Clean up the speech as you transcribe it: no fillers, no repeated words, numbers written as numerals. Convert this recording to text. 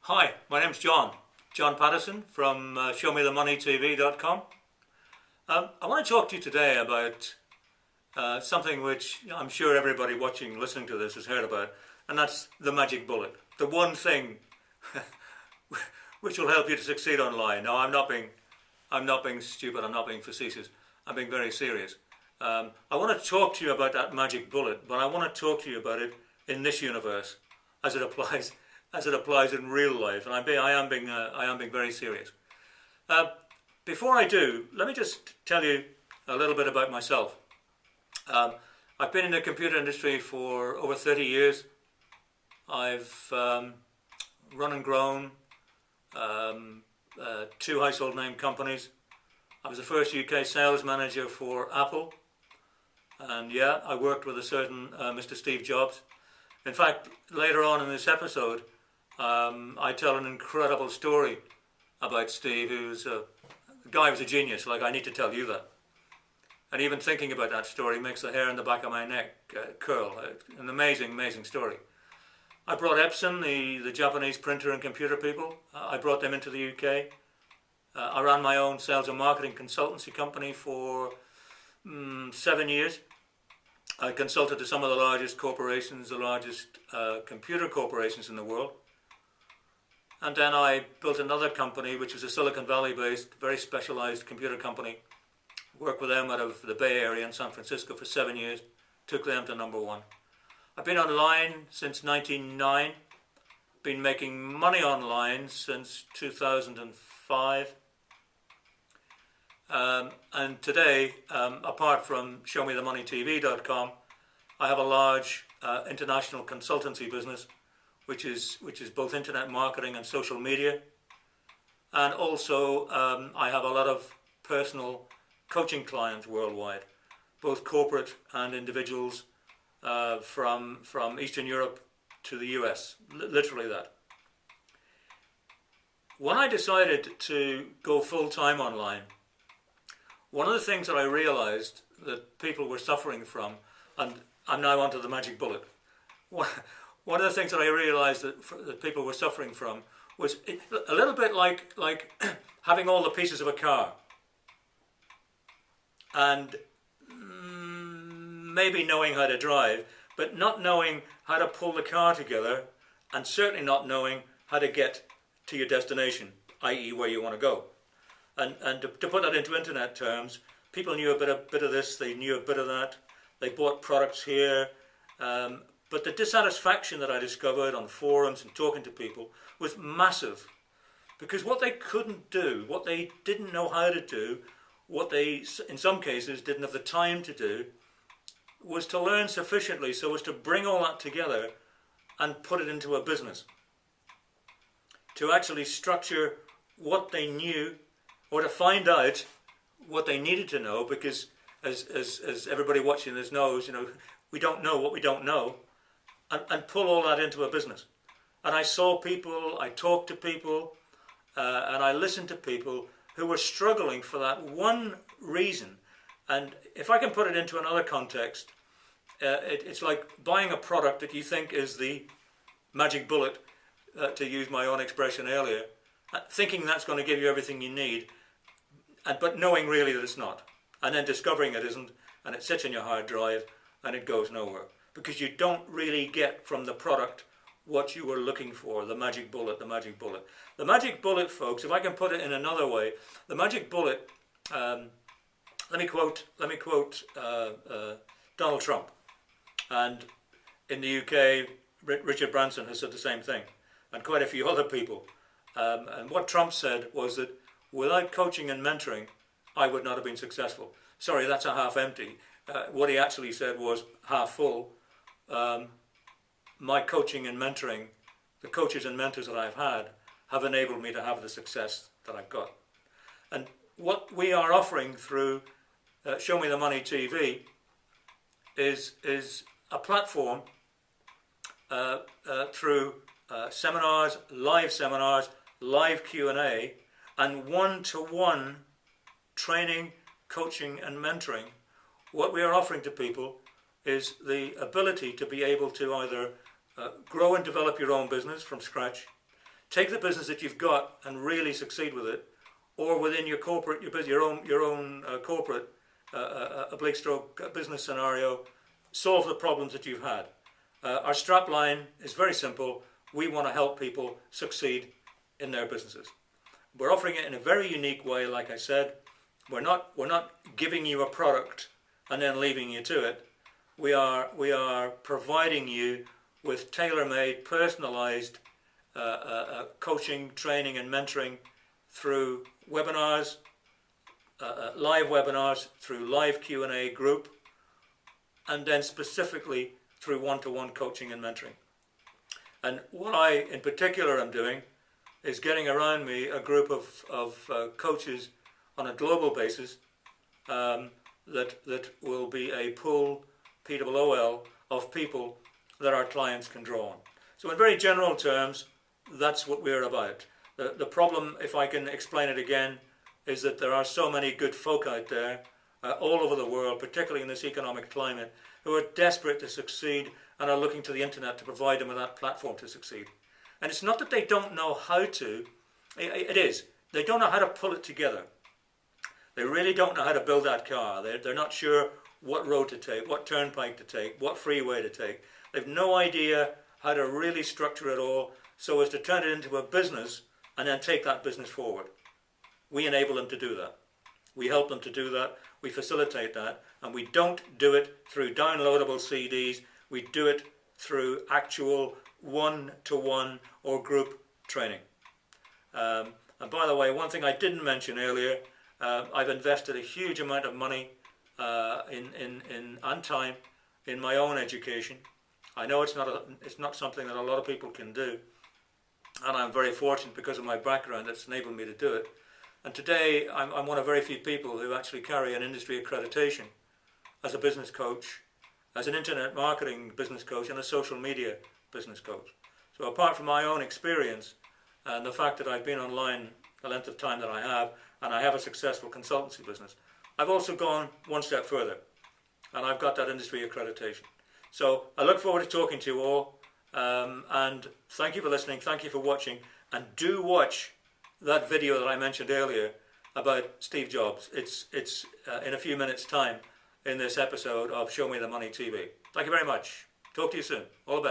Hi, my name's John Patterson from showmethemoneytv.com. I want to talk to you today about something which I'm sure everybody listening to this has heard about, and that's the magic bullet. The one thing which will help you to succeed online. Now, I'm not being stupid, I'm not being facetious, I'm being very serious. I want to talk to you about that magic bullet, but I want to talk to you about it in this universe as it applies in real life, and I am being very serious. Before I do, let me just tell you a little bit about myself. I've been in the computer industry for over 30 years. I've run and grown two household name companies. I was the first UK sales manager for Apple, and yeah, I worked with a certain Mr. Steve Jobs. In fact, later on in this episode, I tell an incredible story about Steve, the guy was a genius. Like, I need to tell you that. And even thinking about that story makes the hair on the back of my neck curl. An amazing, amazing story. I brought Epson, the Japanese printer and computer people. I brought them into the UK. I ran my own sales and marketing consultancy company for 7 years. I consulted to some of the largest corporations, the largest computer corporations in the world. And then I built another company, which was a Silicon Valley-based, very specialized computer company. Worked with them out of the Bay Area in San Francisco for 7 years. Took them to number one. I've been online since 1999. Been making money online since 2005. And today, apart from showmethemoneytv.com, I have a large international consultancy business, which is both internet marketing and social media. And also, I have a lot of personal coaching clients worldwide, both corporate and individuals, from Eastern Europe to the US, literally that. When I decided to go full-time online, one of the things that I realized that people were suffering from, and I'm now onto the magic bullet, one of the things that I realized that people were suffering from was a little bit like having all the pieces of a car and maybe knowing how to drive, but not knowing how to pull the car together, and certainly not knowing how to get to your destination, i.e. where you want to go. And to put that into internet terms, people knew a bit of this, they knew a bit of that, they bought products here, but the dissatisfaction that I discovered on forums and talking to people was massive. Because what they couldn't do, what they didn't know how to do, what they, in some cases, didn't have the time to do, was to learn sufficiently so as to bring all that together and put it into a business. To actually structure what they knew, or to find out what they needed to know, because as everybody watching this knows, we don't know what we don't know, and pull all that into a business. And I saw people, I talked to people, and I listened to people who were struggling for that one reason. And if I can put it into another context, it's like buying a product that you think is the magic bullet, to use my own expression earlier, thinking that's going to give you everything you need, but knowing really that it's not. And then discovering it isn't, and it sits in your hard drive, and it goes nowhere. Because you don't really get from the product what you were looking for, the magic bullet, the magic bullet. The magic bullet, folks, if I can put it in another way, the magic bullet, let me quote Donald Trump. And in the UK, Richard Branson has said the same thing, and quite a few other people. And what Trump said was that without coaching and mentoring, I would not have been successful. Sorry, that's a half empty. What he actually said was half full. My coaching and mentoring, the coaches and mentors that I've had, have enabled me to have the success that I've got. And what we are offering through Show Me the Money TV is a platform through seminars, live Q&A, and one-to-one training, coaching and mentoring. What we are offering to people is the ability to be able to either grow and develop your own business from scratch, take the business that you've got and really succeed with it, or within your corporate, your own corporate oblique stroke business scenario, solve the problems that you've had. Our strap line is very simple. We want to help people succeed in their businesses. We're offering it in a very unique way. Like I said, we're not giving you a product and then leaving you to it. We are providing you with tailor-made, personalized coaching, training and mentoring through webinars, live webinars, through live Q&A group, and then specifically through one-to-one coaching and mentoring. And what I in particular am doing is getting around me a group of coaches on a global basis that will be a pool, POOL, of people that our clients can draw on. So in very general terms, that's what we're about. The problem, if I can explain it again, is that there are so many good folk out there all over the world, particularly in this economic climate, who are desperate to succeed and are looking to the internet to provide them with that platform to succeed. And it's not that they don't know how to, it is. They don't know how to pull it together. They really don't know how to build that car. They're not sure what road to take, what turnpike to take, what freeway to take. They've no idea how to really structure it all so as to turn it into a business and then take that business forward. We enable them to do that. We help them to do that. We facilitate that. And we don't do it through downloadable CDs. We do it through actual one-to-one or group training. And by the way, one thing I didn't mention earlier, I've invested a huge amount of money and time in my own education. I know it's not something that a lot of people can do, and I'm very fortunate because of my background that's enabled me to do it. And today I'm one of very few people who actually carry an industry accreditation as a business coach, as an internet marketing business coach, and a social media business coach. So apart from my own experience and the fact that I've been online the length of time that I have, and I have a successful consultancy business, I've also gone one step further, and I've got that industry accreditation. So I look forward to talking to you all, and thank you for listening, thank you for watching, and do watch that video that I mentioned earlier about Steve Jobs. It's in a few minutes' time in this episode of Show Me the Money TV. Thank you very much. Talk to you soon. All the best.